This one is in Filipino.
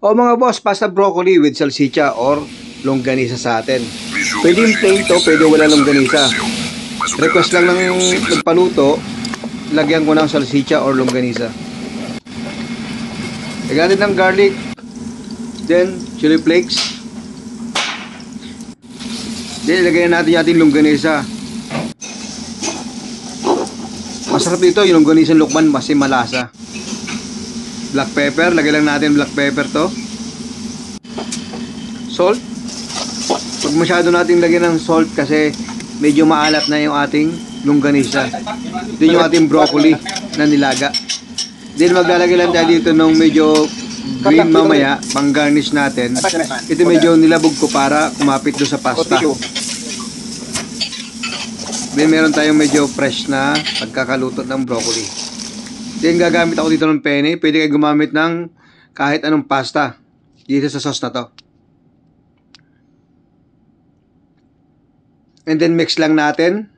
O mga boss, pasta broccoli with salsicha or longganisa sa atin. Pwede yung plain to, pwede wala longganisa. Request lang ng nagpaluto, lagyan ko ng salsicha or longganisa. Lagyan natin ng garlic, then chili flakes. Then ilagay natin yung ating longganisa. Masarap dito yung longganisa Lukman, kasi malasa. Black pepper, lagay lang natin black pepper to. Salt. Pag masyado natin lagyan ng salt kasi medyo maalat na yung ating longganisa. Ito yung ating broccoli na nilaga. Then maglalagay lang tayo dito ng medyo green mamaya, pang garnish natin. Ito medyo nilabog ko para kumapit do sa pasta. Then meron tayong medyo fresh na pagkakaluto ng broccoli. Then gagamit ako dito ng penne. Pwede kayo gumamit ng kahit anong pasta dito sa sauce na to. And then mix lang natin.